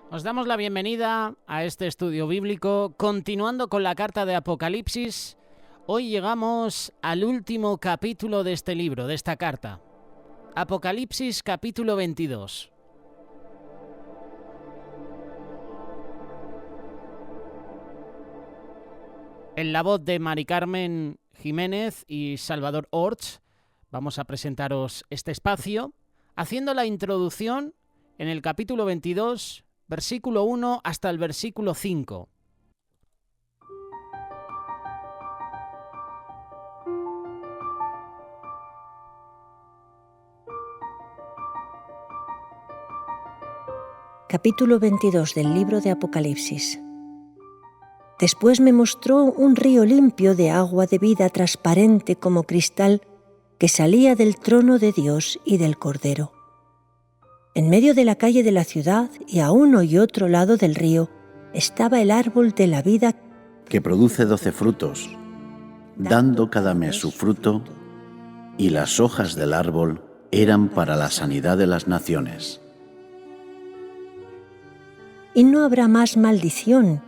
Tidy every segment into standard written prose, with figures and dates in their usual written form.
Os damos la bienvenida a este estudio bíblico, continuando con la carta de Apocalipsis. Hoy llegamos al último capítulo de este libro, de esta carta. Apocalipsis capítulo 22. En la voz de Mari Carmen Jiménez y Salvador Orts, vamos a presentaros este espacio, haciendo la introducción en el capítulo 22, versículo 1 hasta el versículo 5. Capítulo 22 del libro de Apocalipsis. Después me mostró un río limpio de agua de vida transparente como cristal que salía del trono de Dios y del Cordero. En medio de la calle de la ciudad y a uno y otro lado del río estaba el árbol de la vida que produce 12 frutos, dando cada mes su fruto, y las hojas del árbol eran para la sanidad de las naciones. Y no habrá más maldición,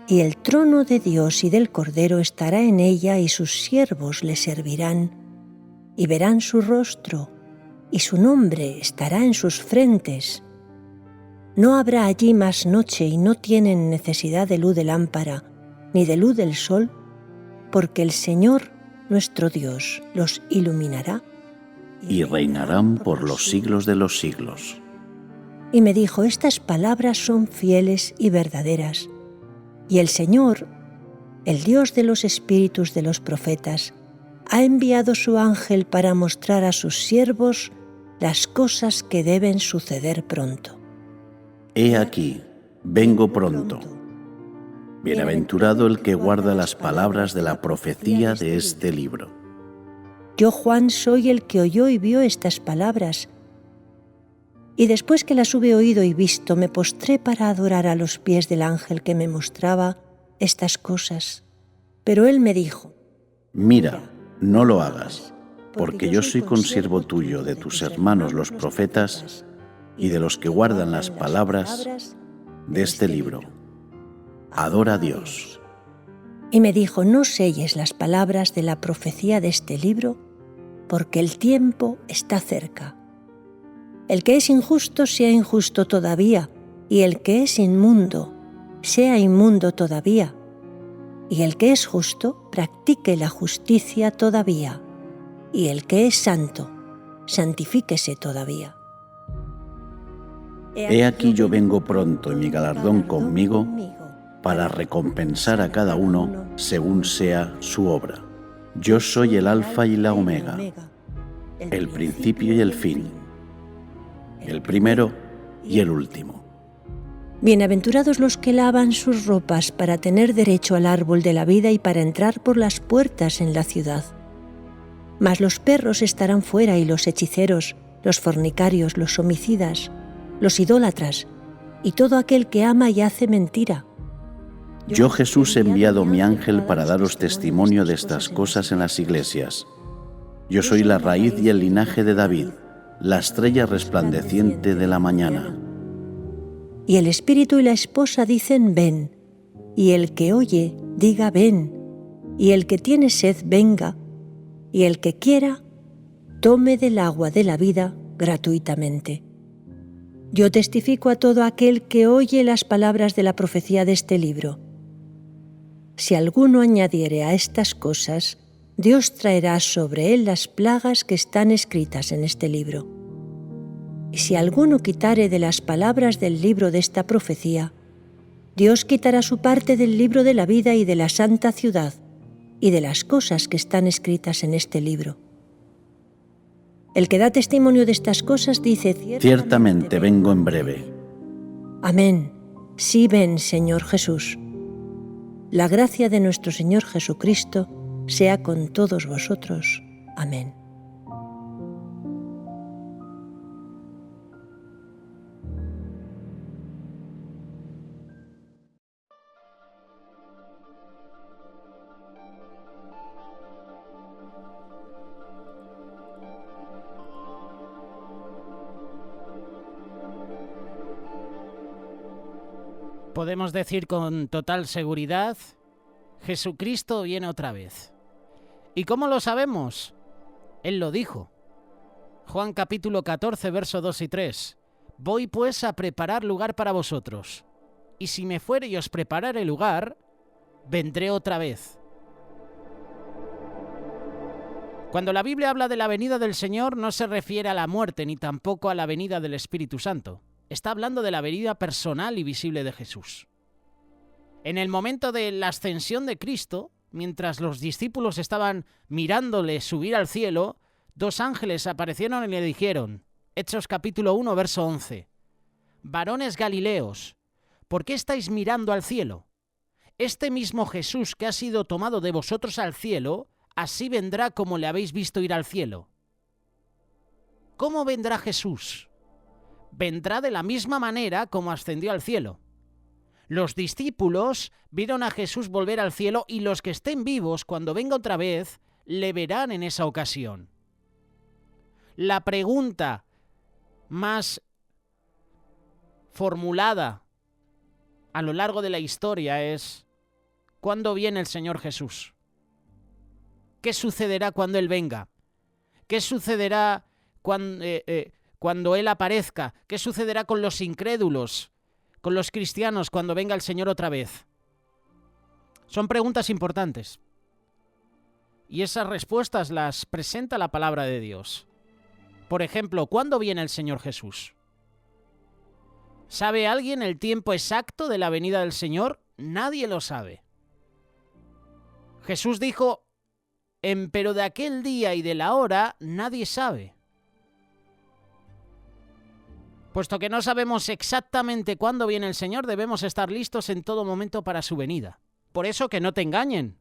y el trono de Dios y del Cordero estará en ella y sus siervos le servirán, y verán su rostro, y su nombre estará en sus frentes. No habrá allí más noche y no tienen necesidad de luz de lámpara, ni de luz del sol, porque el Señor, nuestro Dios, los iluminará. Y reinarán por los siglos de los siglos. Y me dijo, estas palabras son fieles y verdaderas. Y el Señor, el Dios de los espíritus de los profetas, ha enviado su ángel para mostrar a sus siervos las cosas que deben suceder pronto. He aquí, vengo pronto. Bienaventurado el que guarda las palabras de la profecía de este libro. Yo, Juan, soy el que oyó y vio estas palabras. Y después que las hube oído y visto, me postré para adorar a los pies del ángel que me mostraba estas cosas. Pero él me dijo: Mira, no lo hagas, porque yo soy consiervo tuyo de tus hermanos los profetas y de los que guardan las palabras de este libro. Adora a Dios. Y me dijo, no selles las palabras de la profecía de este libro, porque el tiempo está cerca. El que es injusto sea injusto todavía, y el que es inmundo sea inmundo todavía, y el que es justo practique la justicia todavía, y el que es santo santifíquese todavía. He aquí yo vengo pronto y mi galardón conmigo para recompensar a cada uno según sea su obra. Yo soy el Alfa y la Omega, el principio y el fin, el primero y el último. Bienaventurados los que lavan sus ropas para tener derecho al árbol de la vida y para entrar por las puertas en la ciudad. Mas los perros estarán fuera y los hechiceros, los fornicarios, los homicidas, los idólatras y todo aquel que ama y hace mentira. Yo, Jesús, he enviado mi ángel para daros testimonio de estas cosas en las iglesias. Yo soy la raíz y el linaje de David, la estrella resplandeciente de la mañana. Y el espíritu y la esposa dicen ven, y el que oye diga ven, y el que tiene sed venga, y el que quiera tome del agua de la vida gratuitamente. Yo testifico a todo aquel que oye las palabras de la profecía de este libro. Si alguno añadiere a estas cosas, Dios traerá sobre él las plagas que están escritas en este libro. Y si alguno quitare de las palabras del libro de esta profecía, Dios quitará su parte del libro de la vida y de la santa ciudad y de las cosas que están escritas en este libro. El que da testimonio de estas cosas dice: Ciertamente vengo en breve. Amén. Sí, ven, Señor Jesús. La gracia de nuestro Señor Jesucristo sea con todos vosotros. Amén. Podemos decir con total seguridad, Jesucristo viene otra vez. ¿Y cómo lo sabemos? Él lo dijo. Juan capítulo 14, verso 2 y 3. Voy pues a preparar lugar para vosotros, y si me fuere y os preparare lugar, vendré otra vez. Cuando la Biblia habla de la venida del Señor, no se refiere a la muerte ni tampoco a la venida del Espíritu Santo. Está hablando de la venida personal y visible de Jesús. En el momento de la ascensión de Cristo, mientras los discípulos estaban mirándole subir al cielo, 2 ángeles aparecieron y le dijeron, Hechos capítulo 1, verso 11, varones Galileos, ¿por qué estáis mirando al cielo? Este mismo Jesús que ha sido tomado de vosotros al cielo, así vendrá como le habéis visto ir al cielo. ¿Cómo vendrá Jesús? Vendrá de la misma manera como ascendió al cielo. Los discípulos vieron a Jesús volver al cielo y los que estén vivos cuando venga otra vez le verán en esa ocasión. La pregunta más formulada a lo largo de la historia es ¿cuándo viene el Señor Jesús? ¿Qué sucederá cuando Él venga? ¿Qué sucederá cuando Él aparezca? ¿Qué sucederá con los incrédulos, con los cristianos cuando venga el Señor otra vez? Son preguntas importantes. Y esas respuestas las presenta la palabra de Dios. Por ejemplo, ¿cuándo viene el Señor Jesús? ¿Sabe alguien el tiempo exacto de la venida del Señor? Nadie lo sabe. Jesús dijo, pero de aquel día y de la hora nadie sabe. Puesto que no sabemos exactamente cuándo viene el Señor, debemos estar listos en todo momento para su venida. Por eso que no te engañen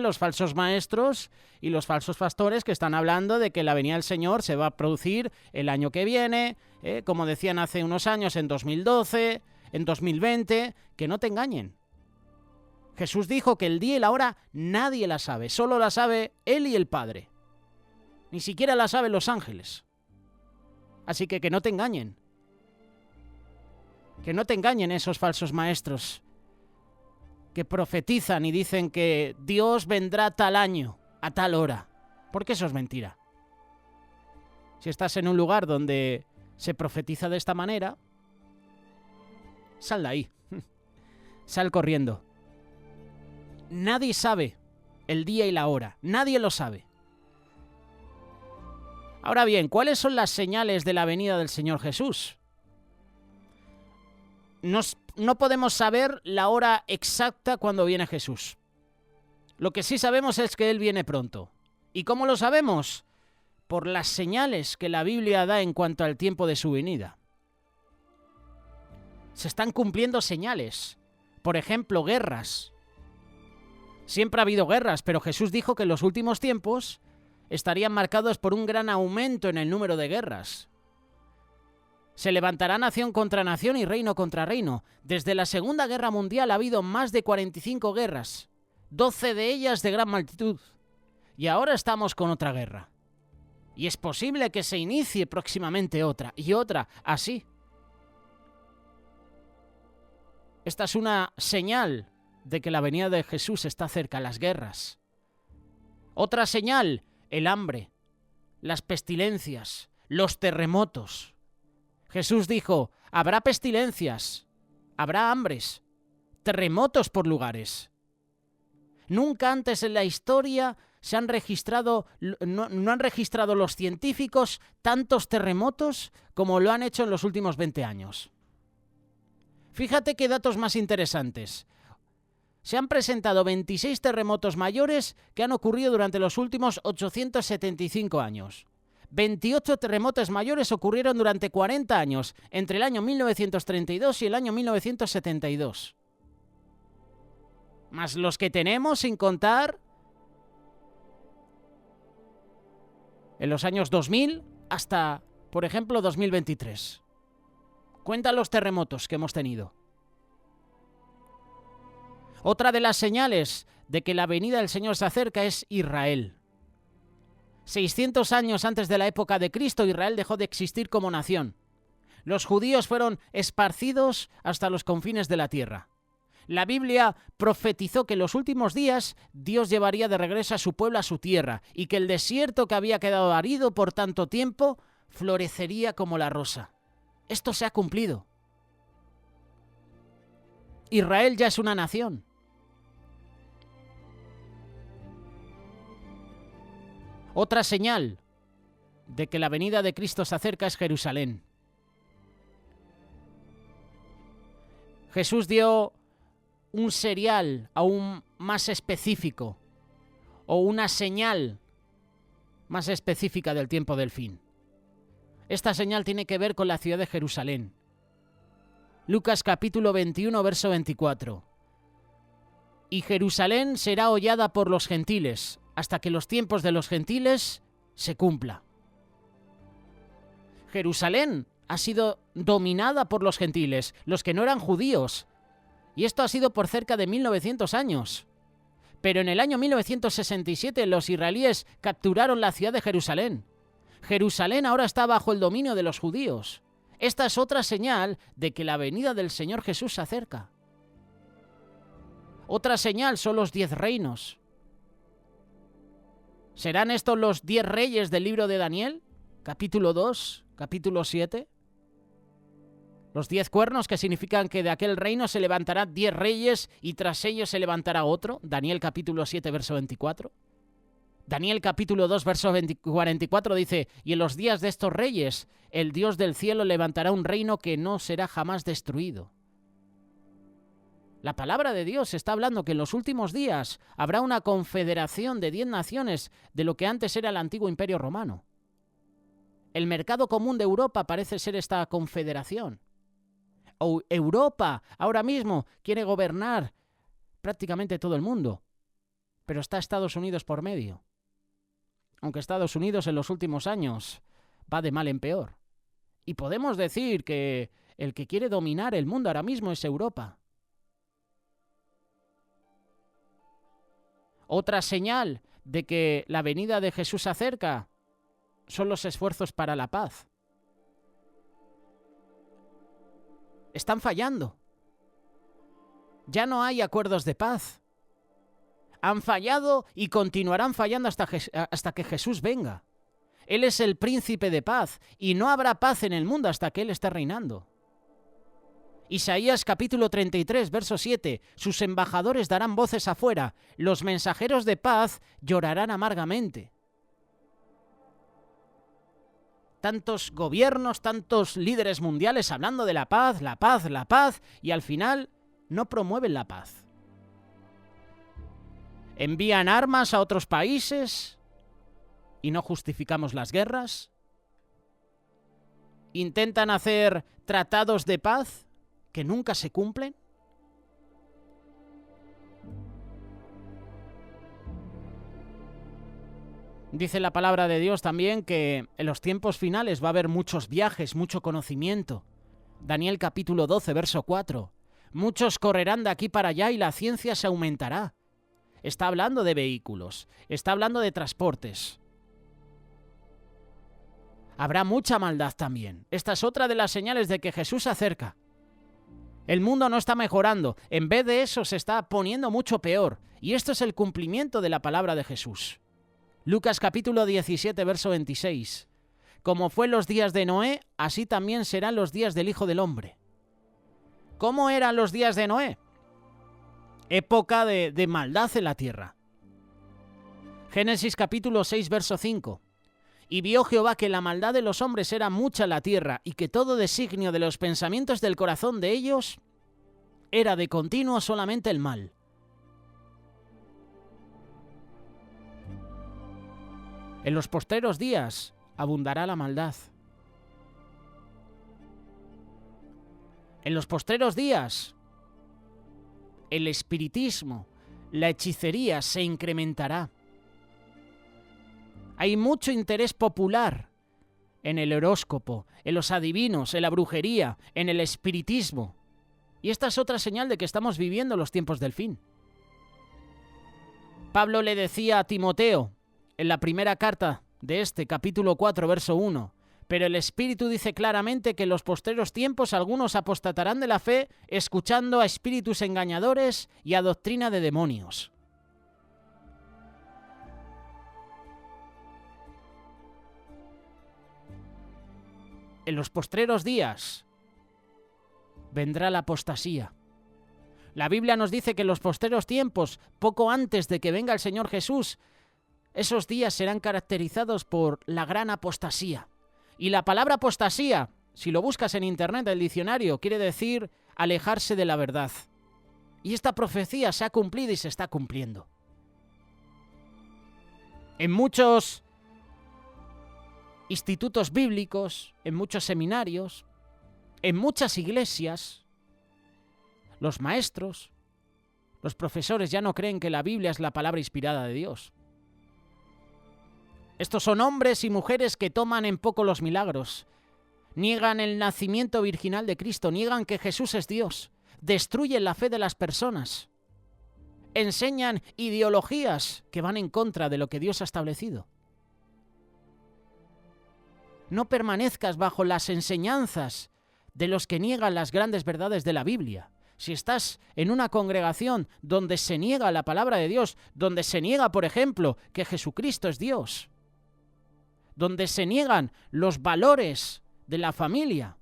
los falsos maestros y los falsos pastores que están hablando de que la venida del Señor se va a producir el año que viene, como decían hace unos años, en 2012, en 2020, que no te engañen. Jesús dijo que el día y la hora nadie la sabe, solo la sabe Él y el Padre. Ni siquiera la saben los ángeles. Así que no te engañen. Que no te engañen esos falsos maestros que profetizan y dicen que Dios vendrá tal año, a tal hora. Porque eso es mentira. Si estás en un lugar donde se profetiza de esta manera, sal de ahí. Sal corriendo. Nadie sabe el día y la hora. Nadie lo sabe. Ahora bien, ¿cuáles son las señales de la venida del Señor Jesús? No podemos saber la hora exacta cuando viene Jesús. Lo que sí sabemos es que Él viene pronto. ¿Y cómo lo sabemos? Por las señales que la Biblia da en cuanto al tiempo de su venida. Se están cumpliendo señales. Por ejemplo, guerras. Siempre ha habido guerras, pero Jesús dijo que en los últimos tiempos estarían marcados por un gran aumento en el número de guerras. Se levantará nación contra nación y reino contra reino. Desde la Segunda Guerra Mundial ha habido más de 45 guerras, 12 de ellas de gran magnitud. Y ahora estamos con otra guerra. Y es posible que se inicie próximamente otra, y otra, así. Esta es una señal de que la venida de Jesús está cerca, las guerras. Otra señal, el hambre, las pestilencias, los terremotos. Jesús dijo, habrá pestilencias, habrá hambres, terremotos por lugares. Nunca antes en la historia no han registrado los científicos tantos terremotos como lo han hecho en los últimos 20 años. Fíjate qué datos más interesantes. Se han presentado 26 terremotos mayores que han ocurrido durante los últimos 875 años. 28 terremotos mayores ocurrieron durante 40 años, entre el año 1932 y el año 1972. Más los que tenemos sin contar en los años 2000 hasta, por ejemplo, 2023. Cuenta los terremotos que hemos tenido. Otra de las señales de que la venida del Señor se acerca es Israel. 600 años antes de la época de Cristo, Israel dejó de existir como nación. Los judíos fueron esparcidos hasta los confines de la tierra. La Biblia profetizó que en los últimos días Dios llevaría de regreso a su pueblo a su tierra y que el desierto que había quedado árido por tanto tiempo florecería como la rosa. Esto se ha cumplido. Israel ya es una nación. Otra señal de que la venida de Cristo se acerca es Jerusalén. Jesús dio un serial aún más específico o una señal más específica del tiempo del fin. Esta señal tiene que ver con la ciudad de Jerusalén. Lucas capítulo 21, verso 24. Y Jerusalén será hollada por los gentiles, hasta que los tiempos de los gentiles se cumpla. Jerusalén ha sido dominada por los gentiles, los que no eran judíos, y esto ha sido por cerca de 1900 años. Pero en el año 1967 los israelíes capturaron la ciudad de Jerusalén. Jerusalén ahora está bajo el dominio de los judíos. Esta es otra señal de que la venida del Señor Jesús se acerca. Otra señal son los 10 reinos. ¿Serán estos los 10 reyes del libro de Daniel? Capítulo 2, capítulo 7. Los 10 cuernos, que significan que de aquel reino se levantarán 10 reyes y tras ellos se levantará otro. Daniel capítulo 7, verso 24. Daniel capítulo 2, verso 44 dice: y en los días de estos reyes, el Dios del cielo levantará un reino que no será jamás destruido. La palabra de Dios está hablando que en los últimos días habrá una confederación de 10 naciones de lo que antes era el antiguo Imperio Romano. El mercado común de Europa parece ser esta confederación. Europa ahora mismo quiere gobernar prácticamente todo el mundo, pero está Estados Unidos por medio. Aunque Estados Unidos en los últimos años va de mal en peor. Y podemos decir que el que quiere dominar el mundo ahora mismo es Europa. Otra señal de que la venida de Jesús se acerca son los esfuerzos para la paz. Están fallando. Ya no hay acuerdos de paz. Han fallado y continuarán fallando hasta que Jesús venga. Él es el príncipe de paz y no habrá paz en el mundo hasta que Él esté reinando. Isaías capítulo 33, verso 7. Sus embajadores darán voces afuera, los mensajeros de paz llorarán amargamente. Tantos gobiernos, tantos líderes mundiales hablando de la paz, la paz, la paz, y al final no promueven la paz. Envían armas a otros países y no justificamos las guerras. Intentan hacer tratados de paz que nunca se cumplen. Dice la palabra de Dios también que en los tiempos finales va a haber muchos viajes, mucho conocimiento. Daniel capítulo 12, verso 4. Muchos correrán de aquí para allá y la ciencia se aumentará. Está hablando de vehículos, está hablando de transportes. Habrá mucha maldad también. Esta es otra de las señales de que Jesús se acerca. El mundo no está mejorando, en vez de eso se está poniendo mucho peor. Y esto es el cumplimiento de la palabra de Jesús. Lucas capítulo 17, verso 26. Como fue en los días de Noé, así también serán los días del Hijo del Hombre. ¿Cómo eran los días de Noé? Época de maldad en la tierra. Génesis capítulo 6, verso 5. Y vio Jehová que la maldad de los hombres era mucha en la tierra, y que todo designio de los pensamientos del corazón de ellos era de continuo solamente el mal. En los postreros días abundará la maldad. En los postreros días el espiritismo, la hechicería se incrementará. Hay mucho interés popular en el horóscopo, en los adivinos, en la brujería, en el espiritismo. Y esta es otra señal de que estamos viviendo los tiempos del fin. Pablo le decía a Timoteo, en la primera carta de este capítulo 4, verso 1, Pero el Espíritu dice claramente que en los postreros tiempos algunos apostatarán de la fe, escuchando a espíritus engañadores y a doctrina de demonios. En los postreros días vendrá la apostasía. La Biblia nos dice que en los postreros tiempos, poco antes de que venga el Señor Jesús, esos días serán caracterizados por la gran apostasía. Y la palabra apostasía, si lo buscas en internet, el diccionario, quiere decir alejarse de la verdad. Y esta profecía se ha cumplido y se está cumpliendo. En muchos institutos bíblicos, en muchos seminarios, en muchas iglesias, los maestros, los profesores ya no creen que la Biblia es la palabra inspirada de Dios. Estos son hombres y mujeres que toman en poco los milagros, niegan el nacimiento virginal de Cristo, niegan que Jesús es Dios, destruyen la fe de las personas, enseñan ideologías que van en contra de lo que Dios ha establecido. No permanezcas bajo las enseñanzas de los que niegan las grandes verdades de la Biblia. Si estás en una congregación donde se niega la palabra de Dios, donde se niega, por ejemplo, que Jesucristo es Dios, donde se niegan los valores de la familia,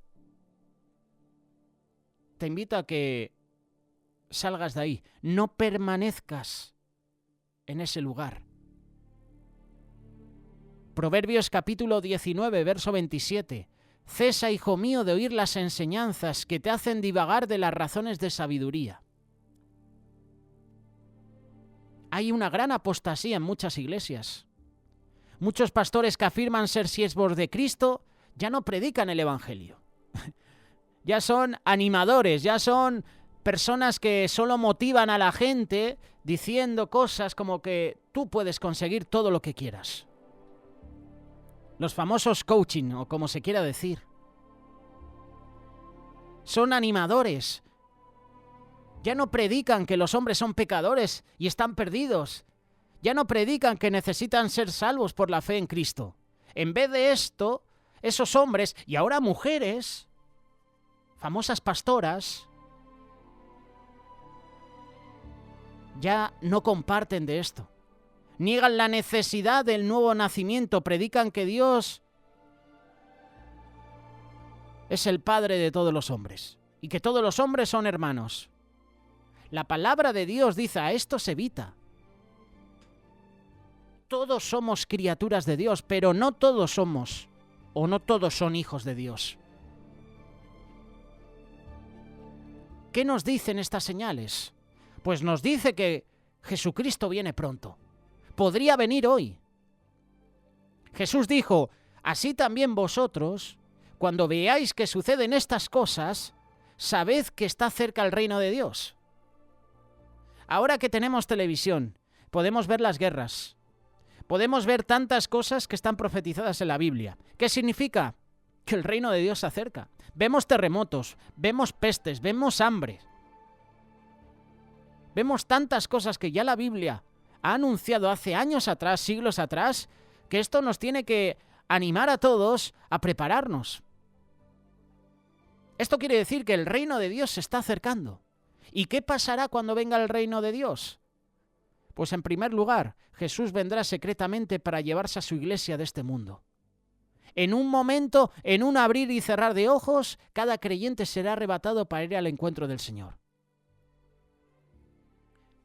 te invito a que salgas de ahí. No permanezcas en ese lugar. Proverbios capítulo 19, verso 27. Cesa, hijo mío, de oír las enseñanzas que te hacen divagar de las razones de sabiduría. Hay una gran apostasía en muchas iglesias. Muchos pastores que afirman ser siervos de Cristo ya no predican el Evangelio. Ya son animadores, ya son personas que solo motivan a la gente diciendo cosas como que tú puedes conseguir todo lo que quieras. Los famosos coaching, o como se quiera decir. Son animadores. Ya no predican que los hombres son pecadores y están perdidos. Ya no predican que necesitan ser salvos por la fe en Cristo. En vez de esto, esos hombres, y ahora mujeres, famosas pastoras, ya no comparten de esto. Niegan la necesidad del nuevo nacimiento, predican que Dios es el Padre de todos los hombres y que todos los hombres son hermanos. La palabra de Dios dice: a esto se evita. Todos somos criaturas de Dios, pero no todos somos o no todos son hijos de Dios. ¿Qué nos dicen estas señales? Pues nos dice que Jesucristo viene pronto. Podría venir hoy. Jesús dijo: así también vosotros, cuando veáis que suceden estas cosas, sabed que está cerca el reino de Dios. Ahora que tenemos televisión, podemos ver las guerras, podemos ver tantas cosas que están profetizadas en la Biblia. ¿Qué significa? Que el reino de Dios se acerca. Vemos terremotos, vemos pestes, vemos hambre. Vemos tantas cosas que ya la Biblia ha anunciado hace años atrás, siglos atrás, que esto nos tiene que animar a todos a prepararnos. Esto quiere decir que el reino de Dios se está acercando. ¿Y qué pasará cuando venga el reino de Dios? Pues en primer lugar, Jesús vendrá secretamente para llevarse a su iglesia de este mundo. En un momento, en un abrir y cerrar de ojos, cada creyente será arrebatado para ir al encuentro del Señor.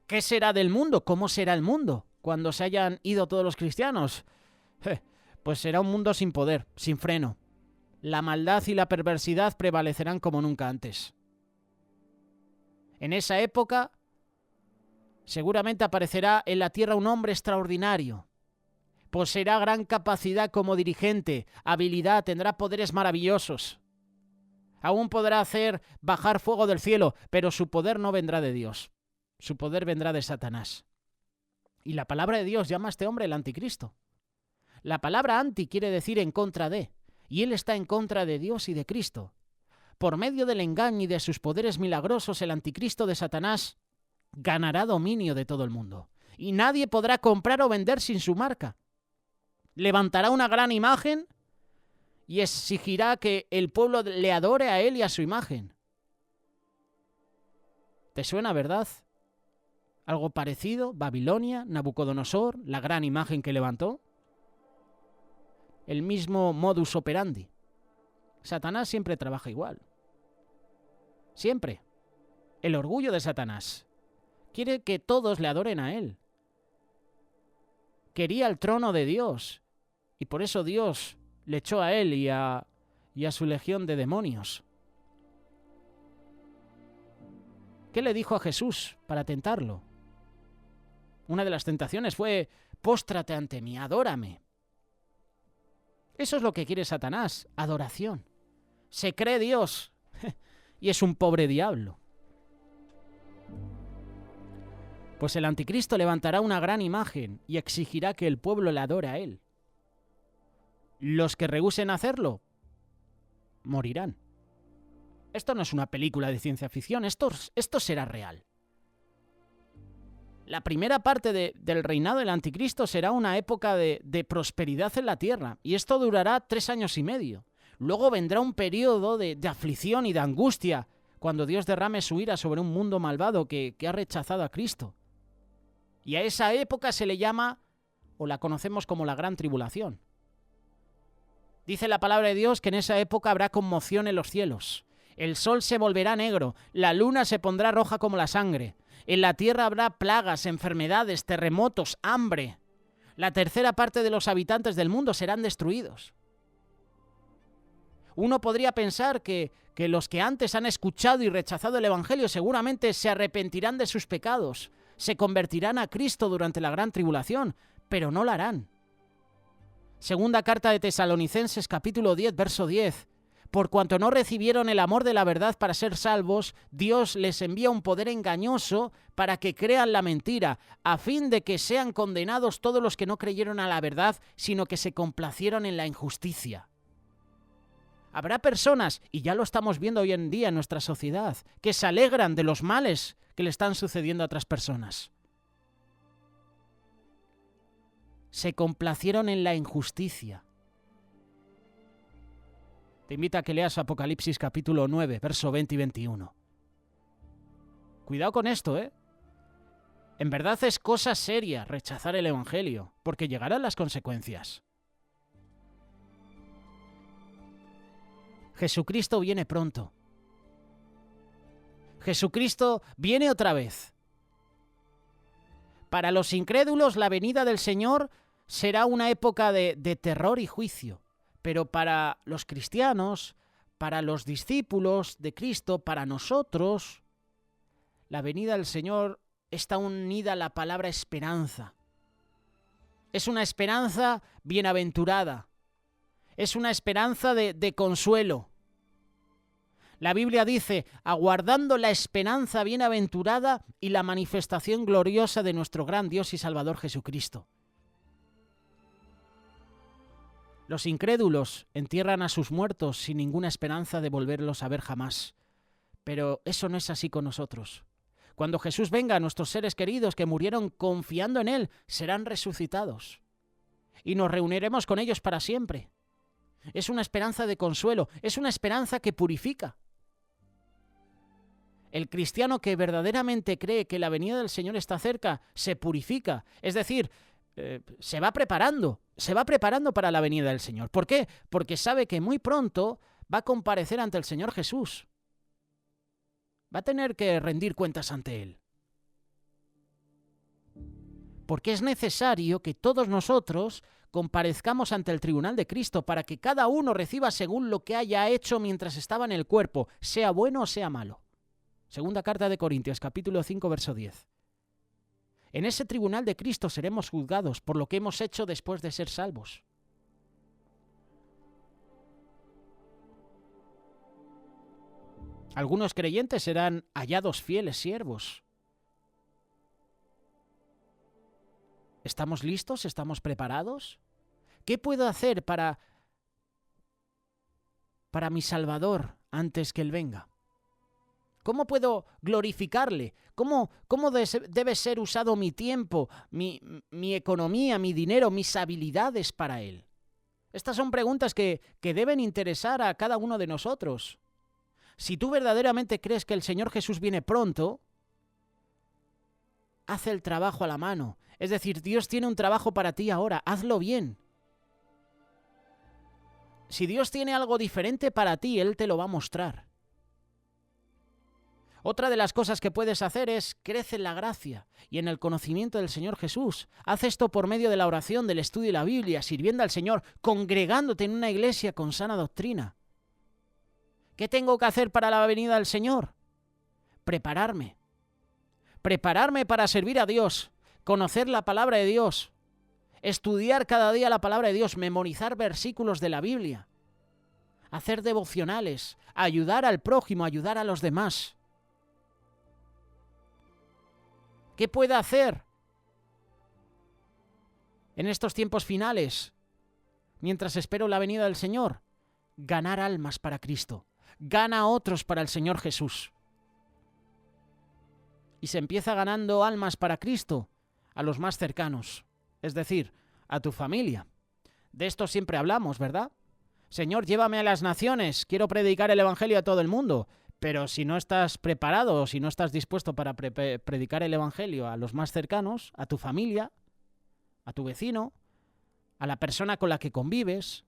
¿Qué será del mundo? ¿Cómo será el mundo cuando se hayan ido todos los cristianos? Pues será un mundo sin poder, sin freno. La maldad y la perversidad prevalecerán como nunca antes. En esa época, seguramente aparecerá en la tierra un hombre extraordinario. Poseerá gran capacidad como dirigente, habilidad, tendrá poderes maravillosos. Aún podrá hacer bajar fuego del cielo, pero su poder no vendrá de Dios. Su poder vendrá de Satanás. Y la palabra de Dios llama a este hombre el anticristo. La palabra anti quiere decir en contra de, y él está en contra de Dios y de Cristo. Por medio del engaño y de sus poderes milagrosos, el anticristo de Satanás ganará dominio de todo el mundo. Y nadie podrá comprar o vender sin su marca. Levantará una gran imagen y exigirá que el pueblo le adore a él y a su imagen. ¿Te suena, verdad? Algo parecido, Babilonia, Nabucodonosor, la gran imagen que levantó. El mismo modus operandi. Satanás siempre trabaja igual. Siempre. El orgullo de Satanás. Quiere que todos le adoren a él. Quería el trono de Dios. Y por eso Dios le echó a él y a su legión de demonios. ¿Qué le dijo a Jesús para tentarlo? Una de las tentaciones fue: póstrate ante mí, adórame. Eso es lo que quiere Satanás, adoración. Se cree Dios y es un pobre diablo. Pues el anticristo levantará una gran imagen y exigirá que el pueblo le adore a él. Los que rehúsen hacerlo morirán. Esto no es una película de ciencia ficción, esto será real. La primera parte del reinado del anticristo será una época de prosperidad en la tierra, y esto durará 3 años y medio. Luego vendrá un periodo de aflicción y de angustia, cuando Dios derrame su ira sobre un mundo malvado que ha rechazado a Cristo. Y a esa época se le llama, o la conocemos como la Gran Tribulación. Dice la palabra de Dios que en esa época habrá conmoción en los cielos. El sol se volverá negro, la luna se pondrá roja como la sangre. En la tierra habrá plagas, enfermedades, terremotos, hambre. La tercera parte de los habitantes del mundo serán destruidos. Uno podría pensar que los que antes han escuchado y rechazado el Evangelio seguramente se arrepentirán de sus pecados, se convertirán a Cristo durante la gran tribulación, pero no lo harán. Segunda carta de Tesalonicenses, capítulo 10, verso 10. Por cuanto no recibieron el amor de la verdad para ser salvos, Dios les envía un poder engañoso para que crean la mentira, a fin de que sean condenados todos los que no creyeron a la verdad, sino que se complacieron en la injusticia. Habrá personas, y ya lo estamos viendo hoy en día en nuestra sociedad, que se alegran de los males que le están sucediendo a otras personas. Se complacieron en la injusticia. Te invito a que leas Apocalipsis capítulo 9, verso 20 y 21. Cuidado con esto, ¿eh? En verdad es cosa seria rechazar el Evangelio, porque llegarán las consecuencias. Jesucristo viene pronto. Jesucristo viene otra vez. Para los incrédulos, la venida del Señor será una época de terror y juicio. Pero para los cristianos, para los discípulos de Cristo, para nosotros, la venida del Señor está unida a la palabra esperanza. Es una esperanza bienaventurada. Es una esperanza de consuelo. La Biblia dice, aguardando la esperanza bienaventurada y la manifestación gloriosa de nuestro gran Dios y Salvador Jesucristo. Los incrédulos entierran a sus muertos sin ninguna esperanza de volverlos a ver jamás. Pero eso no es así con nosotros. Cuando Jesús venga, nuestros seres queridos que murieron confiando en Él serán resucitados. Y nos reuniremos con ellos para siempre. Es una esperanza de consuelo, es una esperanza que purifica. El cristiano que verdaderamente cree que la venida del Señor está cerca, se purifica. Es decir, se va preparando para la venida del Señor. ¿Por qué? Porque sabe que muy pronto va a comparecer ante el Señor Jesús. Va a tener que rendir cuentas ante Él. Porque es necesario que todos nosotros comparezcamos ante el tribunal de Cristo para que cada uno reciba según lo que haya hecho mientras estaba en el cuerpo, sea bueno o sea malo. Segunda carta de Corintios, capítulo 5, verso 10. En ese tribunal de Cristo seremos juzgados por lo que hemos hecho después de ser salvos. Algunos creyentes serán hallados fieles siervos. ¿Estamos listos? ¿Estamos preparados? ¿Qué puedo hacer para mi Salvador antes que Él venga? ¿Cómo puedo glorificarle? ¿Cómo debe ser usado mi tiempo, mi economía, mi dinero, mis habilidades para Él? Estas son preguntas que deben interesar a cada uno de nosotros. Si tú verdaderamente crees que el Señor Jesús viene pronto, haz el trabajo a la mano. Es decir, Dios tiene un trabajo para ti ahora, hazlo bien. Si Dios tiene algo diferente para ti, Él te lo va a mostrar. Otra de las cosas que puedes hacer es crece en la gracia y en el conocimiento del Señor Jesús. Haz esto por medio de la oración, del estudio de la Biblia, sirviendo al Señor, congregándote en una iglesia con sana doctrina. ¿Qué tengo que hacer para la venida del Señor? Prepararme. Prepararme para servir a Dios, conocer la palabra de Dios, estudiar cada día la palabra de Dios, memorizar versículos de la Biblia, hacer devocionales, ayudar al prójimo, ayudar a los demás. ¿Qué puedo hacer en estos tiempos finales, mientras espero la venida del Señor? Ganar almas para Cristo. Gana a otros para el Señor Jesús. Y se empieza ganando almas para Cristo a los más cercanos, es decir, a tu familia. De esto siempre hablamos, ¿verdad? Señor, llévame a las naciones, quiero predicar el Evangelio a todo el mundo. Pero si no estás preparado o si no estás dispuesto para predicar el Evangelio a los más cercanos, a tu familia, a tu vecino, a la persona con la que convives,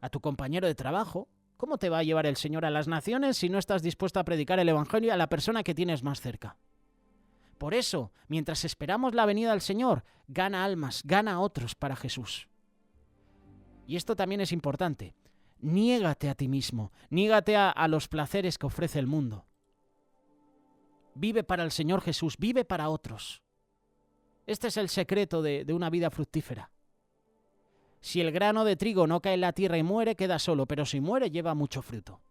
a tu compañero de trabajo, ¿cómo te va a llevar el Señor a las naciones si no estás dispuesto a predicar el Evangelio a la persona que tienes más cerca? Por eso, mientras esperamos la venida del Señor, gana almas, gana a otros para Jesús. Y esto también es importante. Niégate a ti mismo, niégate a los placeres que ofrece el mundo. Vive para el Señor Jesús, vive para otros. Este es el secreto de una vida fructífera. Si el grano de trigo no cae en la tierra y muere, queda solo, pero si muere, lleva mucho fruto.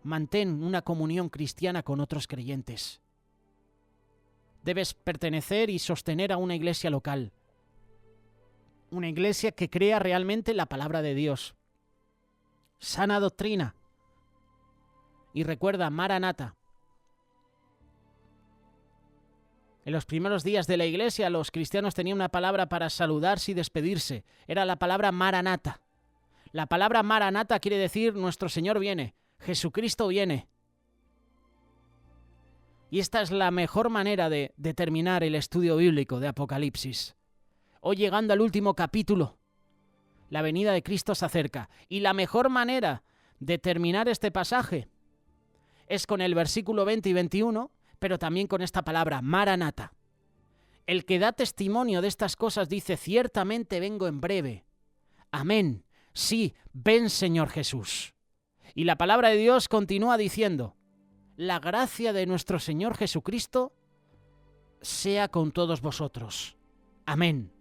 Mantén una comunión cristiana con otros creyentes. Debes pertenecer y sostener a una iglesia local. Una iglesia que crea realmente la palabra de Dios. Sana doctrina. Y recuerda, Maranata. En los primeros días de la iglesia, los cristianos tenían una palabra para saludarse y despedirse. Era la palabra Maranata. La palabra Maranata quiere decir nuestro Señor viene, Jesucristo viene. Y esta es la mejor manera de terminar el estudio bíblico de Apocalipsis. Hoy llegando al último capítulo, la venida de Cristo se acerca. Y la mejor manera de terminar este pasaje es con el versículo 20 y 21, pero también con esta palabra, Maranata. El que da testimonio de estas cosas dice, ciertamente vengo en breve. Amén. Sí, ven Señor Jesús. Y la palabra de Dios continúa diciendo, la gracia de nuestro Señor Jesucristo sea con todos vosotros. Amén.